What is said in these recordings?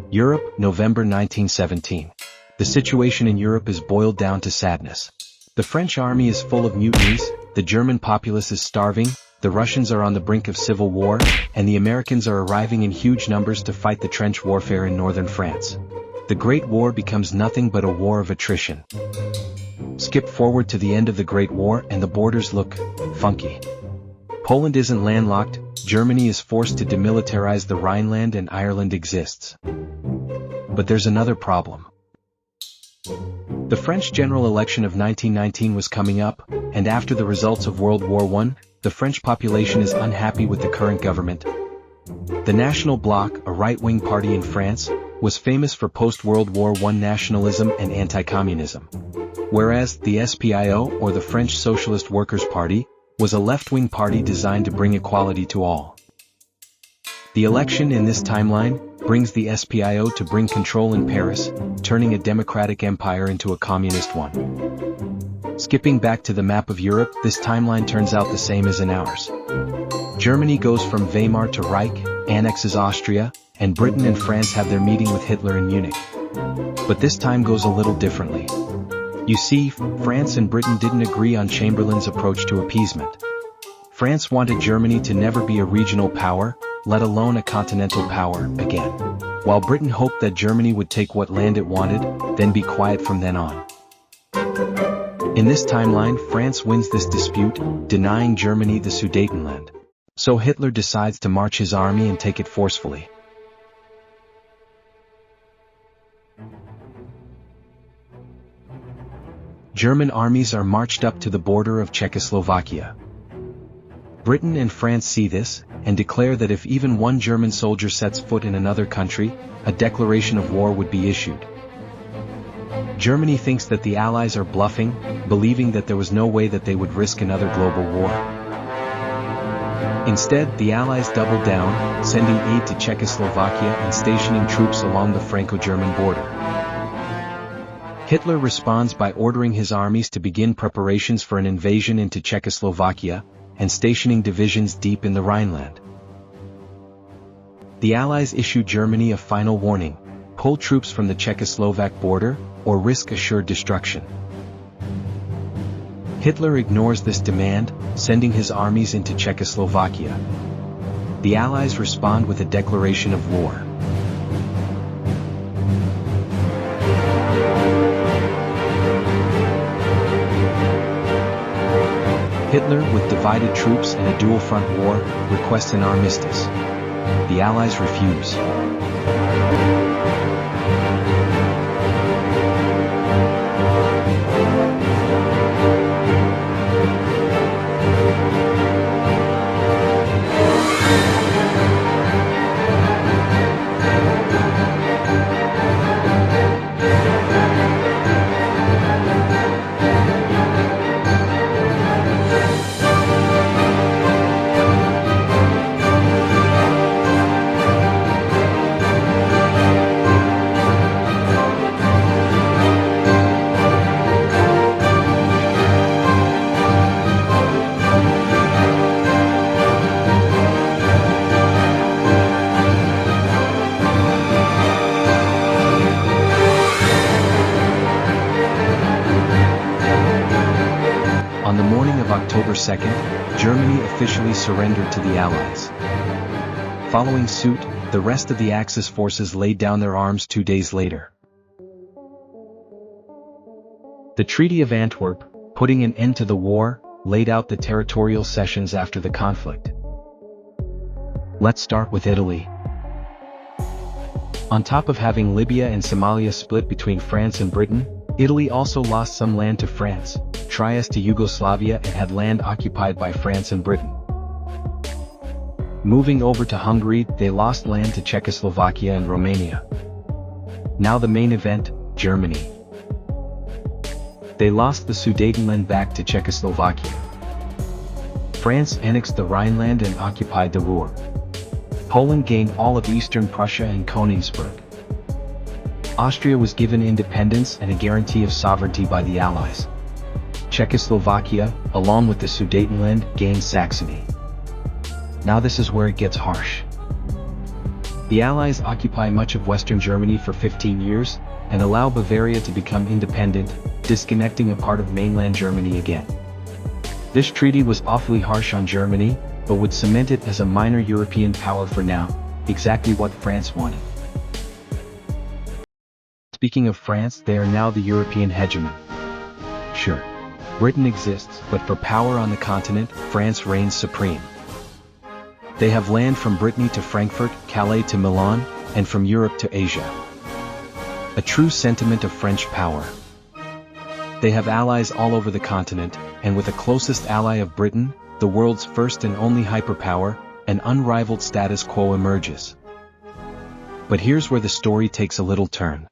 Europe, November 1917. The situation in Europe is boiled down to sadness. The French army is full of mutinies, the German populace is starving, the Russians are on the brink of civil war, and the Americans are arriving in huge numbers to fight the trench warfare in northern France. The Great War becomes nothing but a war of attrition. Skip forward to the end of the Great War and the borders look funky. Poland isn't landlocked, Germany is forced to demilitarize the Rhineland, and Ireland exists. But there's another problem. The French general election of 1919 was coming up, and after the results of World War I, the French population is unhappy with the current government. The National Bloc, a right-wing party in France, was famous for post-World War I nationalism and anti-communism. Whereas the SPIO, or the French Socialist Workers' Party, was a left-wing party designed to bring equality to all. The election in this timeline brings the SPIO to bring control in Paris, turning a democratic empire into a communist one. Skipping back to the map of Europe, this timeline turns out the same as in ours. Germany goes from Weimar to Reich, annexes Austria, and Britain and France have their meeting with Hitler in Munich. But this time goes a little differently. You see, France and Britain didn't agree on Chamberlain's approach to appeasement. France wanted Germany to never be a regional power, let alone a continental power, again. While Britain hoped that Germany would take what land it wanted, then be quiet from then on. In this timeline, France wins this dispute, denying Germany the Sudetenland. So Hitler decides to march his army and take it forcefully. German armies are marched up to the border of Czechoslovakia. Britain and France see this, and declare that if even one German soldier sets foot in another country, a declaration of war would be issued. Germany thinks that the Allies are bluffing, believing that there was no way that they would risk another global war. Instead, the Allies double down, sending aid to Czechoslovakia and stationing troops along the Franco-German border. Hitler responds by ordering his armies to begin preparations for an invasion into Czechoslovakia, and stationing divisions deep in the Rhineland. The Allies issue Germany a final warning: pull troops from the Czechoslovak border, or risk assured destruction. Hitler ignores this demand, sending his armies into Czechoslovakia. The Allies respond with a declaration of war. Hitler, with divided troops and a dual-front war, requests an armistice. The Allies refuse. On the morning of October 2nd, Germany officially surrendered to the Allies. Following suit, the rest of the Axis forces laid down their arms 2 days later. The Treaty of Antwerp, putting an end to the war, laid out the territorial cessions after the conflict. Let's start with Italy. On top of having Libya and Somalia split between France and Britain, Italy also lost some land to France, Trieste to Yugoslavia, and had land occupied by France and Britain. Moving over to Hungary, they lost land to Czechoslovakia and Romania. Now the main event, Germany. They lost the Sudetenland back to Czechoslovakia. France annexed the Rhineland and occupied the Ruhr. Poland gained all of eastern Prussia and Königsberg. Austria was given independence and a guarantee of sovereignty by the Allies. Czechoslovakia, along with the Sudetenland, gained Saxony. Now this is where it gets harsh. The Allies occupy much of Western Germany for 15 years, and allow Bavaria to become independent, disconnecting a part of mainland Germany again. This treaty was awfully harsh on Germany, but would cement it as a minor European power for now, exactly what France wanted. Speaking of France, they are now the European hegemon. Sure, Britain exists, but for power on the continent, France reigns supreme. They have land from Brittany to Frankfurt, Calais to Milan, and from Europe to Asia. A true sentiment of French power. They have allies all over the continent, and with the closest ally of Britain, the world's first and only hyperpower, an unrivaled status quo emerges. But here's where the story takes a little turn.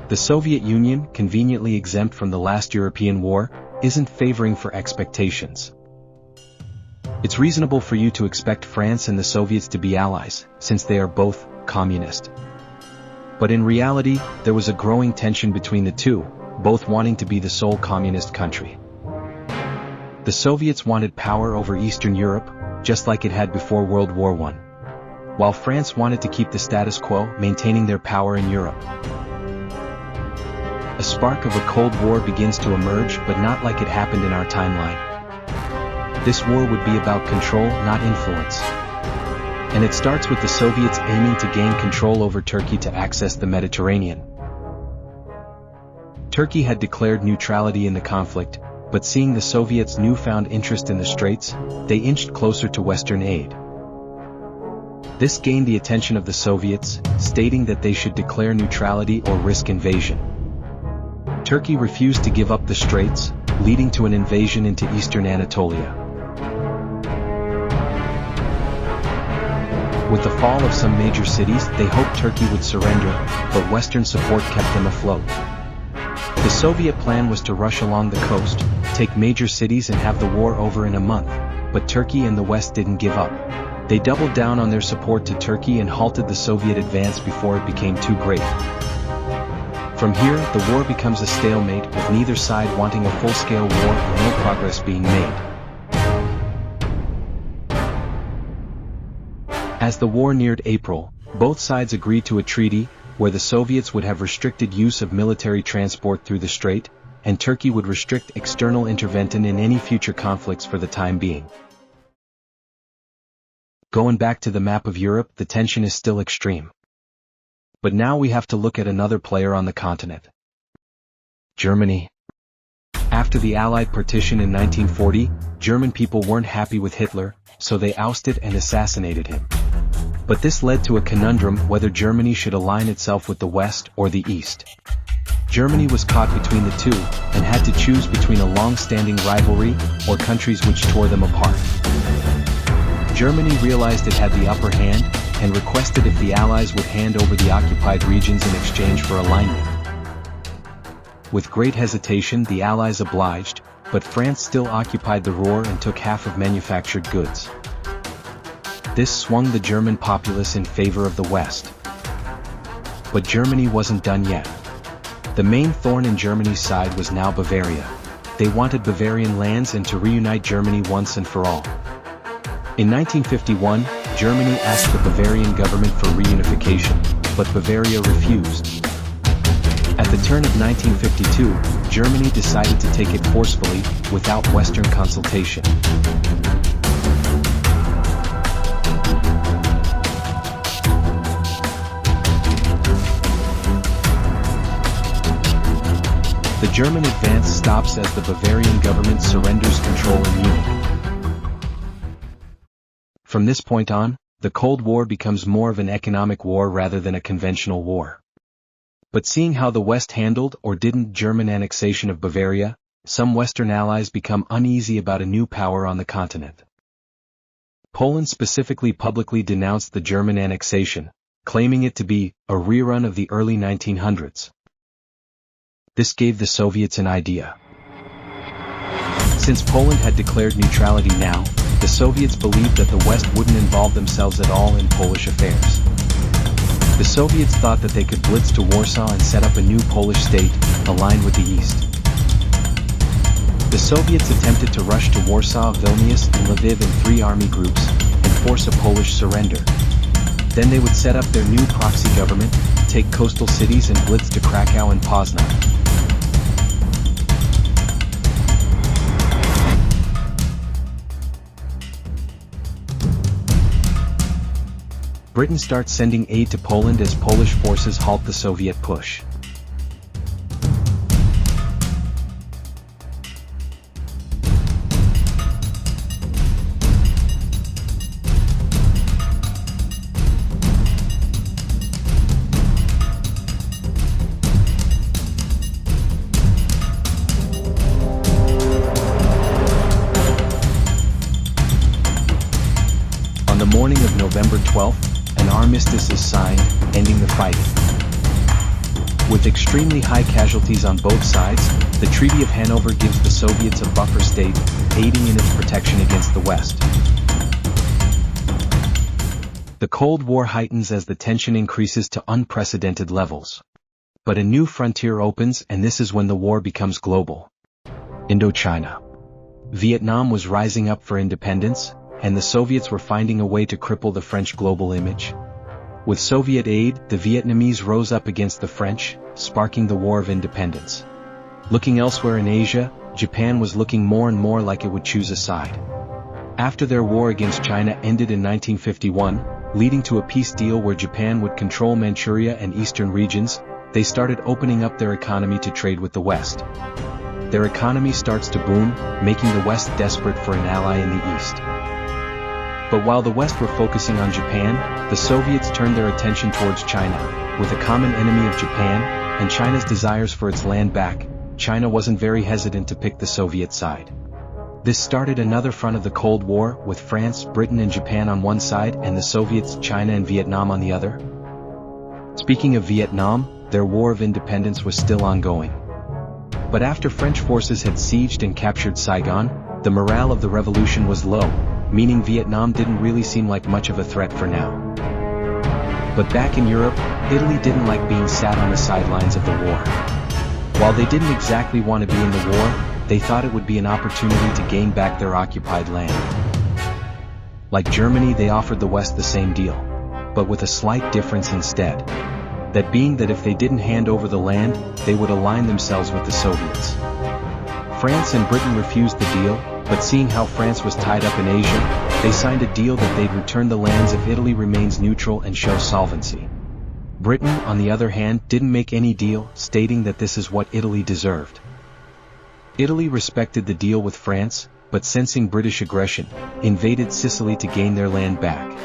The Soviet Union, conveniently exempt from the last European war, isn't favoring for expectations. It's reasonable for you to expect France and the Soviets to be allies, since they are both communist. But in reality, there was a growing tension between the two, both wanting to be the sole communist country. The Soviets wanted power over Eastern Europe, just like it had before World War I, while France wanted to keep the status quo, maintaining their power in Europe. A spark of a Cold War begins to emerge, but not like it happened in our timeline. This war would be about control, not influence. And it starts with the Soviets aiming to gain control over Turkey to access the Mediterranean. Turkey had declared neutrality in the conflict, but seeing the Soviets' newfound interest in the Straits, they inched closer to Western aid. This gained the attention of the Soviets, stating that they should declare neutrality or risk invasion. Turkey refused to give up the Straits, leading to an invasion into eastern Anatolia. With the fall of some major cities, they hoped Turkey would surrender, but Western support kept them afloat. The Soviet plan was to rush along the coast, take major cities and have the war over in a month, but Turkey and the West didn't give up. They doubled down on their support to Turkey and halted the Soviet advance before it became too great. From here, the war becomes a stalemate, with neither side wanting a full-scale war and no progress being made. As the war neared April, both sides agreed to a treaty, where the Soviets would have restricted use of military transport through the strait, and Turkey would restrict external intervention in any future conflicts for the time being. Going back to the map of Europe, the tension is still extreme. But now we have to look at another player on the continent. Germany. After the Allied partition in 1940, German people weren't happy with Hitler, so they ousted and assassinated him. But this led to a conundrum whether Germany should align itself with the West or the East. Germany was caught between the two, and had to choose between a long-standing rivalry or countries which tore them apart. Germany realized it had the upper hand, and requested if the Allies would hand over the occupied regions in exchange for alignment. With great hesitation, the Allies obliged, but France still occupied the Ruhr and took half of manufactured goods. This swung the German populace in favor of the West. But Germany wasn't done yet. The main thorn in Germany's side was now Bavaria. They wanted Bavarian lands and to reunite Germany once and for all. In 1951, Germany asked the Bavarian government for reunification, but Bavaria refused. At the turn of 1952, Germany decided to take it forcefully, without Western consultation. The German advance stops as the Bavarian government surrenders control in Munich. From this point on, the Cold War becomes more of an economic war rather than a conventional war. But seeing how the West handled or didn't German annexation of Bavaria, some Western allies become uneasy about a new power on the continent. Poland specifically publicly denounced the German annexation, claiming it to be a rerun of the early 1900s. This gave the Soviets an idea. Since Poland had declared neutrality now, the Soviets believed that the West wouldn't involve themselves at all in Polish affairs. The Soviets thought that they could blitz to Warsaw and set up a new Polish state, aligned with the East. The Soviets attempted to rush to Warsaw, Vilnius, and Lviv in 3 army groups, and force a Polish surrender. Then they would set up their new proxy government, take coastal cities and blitz to Krakow and Poznan. Britain starts sending aid to Poland as Polish forces halt the Soviet push. On the morning of November 12th, an armistice is signed, ending the fighting. With extremely high casualties on both sides, the Treaty of Hanover gives the Soviets a buffer state, aiding in its protection against the West. The Cold War heightens as the tension increases to unprecedented levels. But a new frontier opens, and this is when the war becomes global. Indochina. Vietnam was rising up for independence, and the Soviets were finding a way to cripple the French global image. With Soviet aid, the Vietnamese rose up against the French, sparking the War of Independence. Looking elsewhere in Asia, Japan was looking more and more like it would choose a side. After their war against China ended in 1951, leading to a peace deal where Japan would control Manchuria and eastern regions, they started opening up their economy to trade with the West. Their economy starts to boom, making the West desperate for an ally in the East. But while the West were focusing on Japan, the Soviets turned their attention towards China. With a common enemy of Japan, and China's desires for its land back, China wasn't very hesitant to pick the Soviet side. This started another front of the Cold War, with France, Britain and Japan on one side and the Soviets, China and Vietnam on the other. Speaking of Vietnam, their war of independence was still ongoing. But after French forces had sieged and captured Saigon, the morale of the revolution was low, meaning Vietnam didn't really seem like much of a threat for now. But back in Europe, Italy didn't like being sat on the sidelines of the war. While they didn't exactly want to be in the war, they thought it would be an opportunity to gain back their occupied land. Like Germany, they offered the West the same deal, but with a slight difference instead. That being that if they didn't hand over the land, they would align themselves with the Soviets. France and Britain refused the deal, but seeing how France was tied up in Asia, they signed a deal that they'd return the lands if Italy remains neutral and shows solvency. Britain, on the other hand, didn't make any deal, stating that this is what Italy deserved. Italy respected the deal with France, but sensing British aggression, invaded Sicily to gain their land back.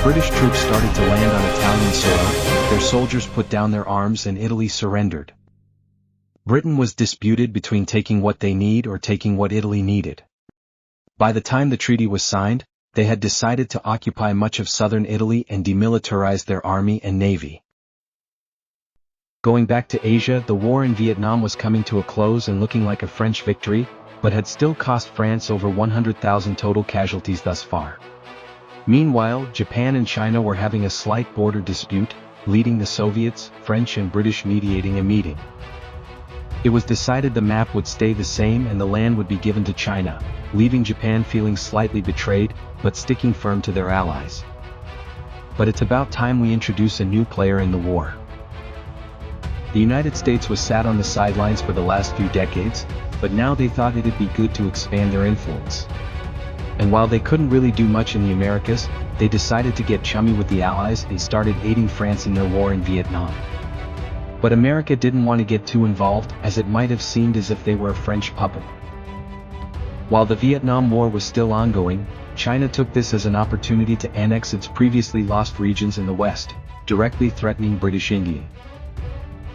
British troops started to land on Italian soil, their soldiers put down their arms and Italy surrendered. Britain was disputed between taking what they need or taking what Italy needed. By the time the treaty was signed, they had decided to occupy much of southern Italy and demilitarize their army and navy. Going back to Asia, the war in Vietnam was coming to a close and looking like a French victory, but had still cost France over 100,000 total casualties thus far. Meanwhile, Japan and China were having a slight border dispute, leading the Soviets, French and British mediating a meeting. It was decided the map would stay the same and the land would be given to China, leaving Japan feeling slightly betrayed, but sticking firm to their allies. But it's about time we introduce a new player in the war. The United States was sat on the sidelines for the last few decades, but now they thought it'd be good to expand their influence. And while they couldn't really do much in the Americas, they decided to get chummy with the Allies and started aiding France in their war in Vietnam. But America didn't want to get too involved, as it might have seemed as if they were a French puppet. While the Vietnam War was still ongoing, China took this as an opportunity to annex its previously lost regions in the West, directly threatening British India.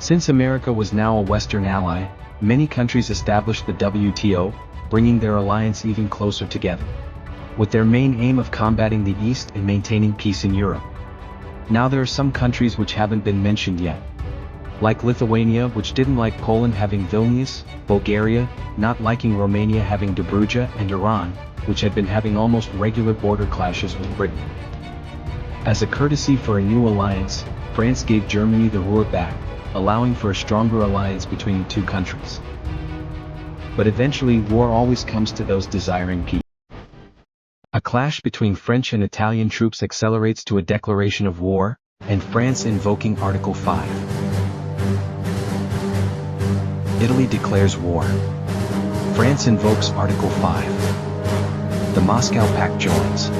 Since America was now a Western ally, many countries established the WTO, bringing their alliance even closer together, with their main aim of combating the East and maintaining peace in Europe. Now there are some countries which haven't been mentioned yet, like Lithuania, which didn't like Poland having Vilnius, Bulgaria, not liking Romania having Dobruja, and Iran, which had been having almost regular border clashes with Britain. As a courtesy for a new alliance, France gave Germany the Ruhr back, allowing for a stronger alliance between the two countries. But eventually war always comes to those desiring peace. A clash between French and Italian troops accelerates to a declaration of war, and France invoking Article 5. Italy declares war. France invokes Article 5. The Moscow Pact joins.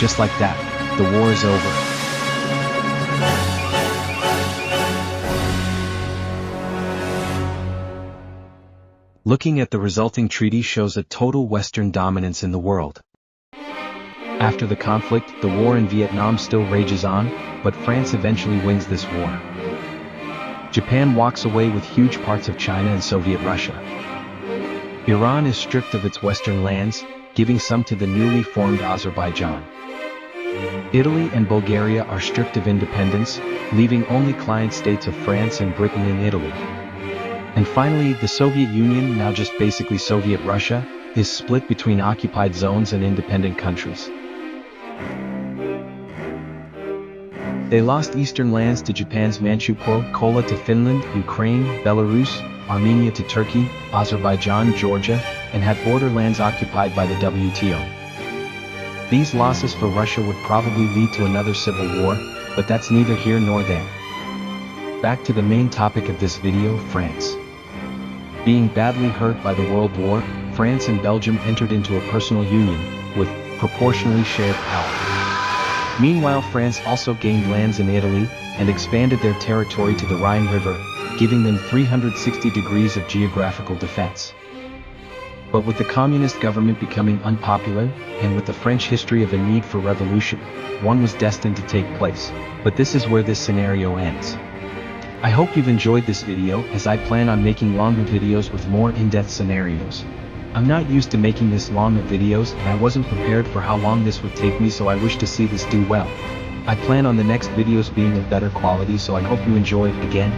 Just like that, the war is over. Looking at the resulting treaty shows a total Western dominance in the world. After the conflict, the war in Vietnam still rages on, but France eventually wins this war. Japan walks away with huge parts of China and Soviet Russia. Iran is stripped of its western lands, giving some to the newly formed Azerbaijan. Italy and Bulgaria are stripped of independence, leaving only client states of France and Britain in Italy. And finally, the Soviet Union, now just basically Soviet Russia, is split between occupied zones and independent countries. They lost eastern lands to Japan's Manchu Kola to Finland, Ukraine, Belarus, Armenia to Turkey, Azerbaijan, Georgia, and had borderlands occupied by the WTO. These losses for Russia would probably lead to another civil war, but that's neither here nor there. Back to the main topic of this video, France. Being badly hurt by the World War, France and Belgium entered into a personal union, with proportionally shared power. Meanwhile, France also gained lands in Italy, and expanded their territory to the Rhine River, giving them 360 degrees of geographical defense. But with the communist government becoming unpopular, and with the French history of a need for revolution, one was destined to take place. But this is where this scenario ends. I hope you've enjoyed this video, as I plan on making longer videos with more in-depth scenarios. I'm not used to making this long of videos, and I wasn't prepared for how long this would take me, so I wish to see this do well. I plan on the next videos being of better quality, so I hope you enjoy. Again,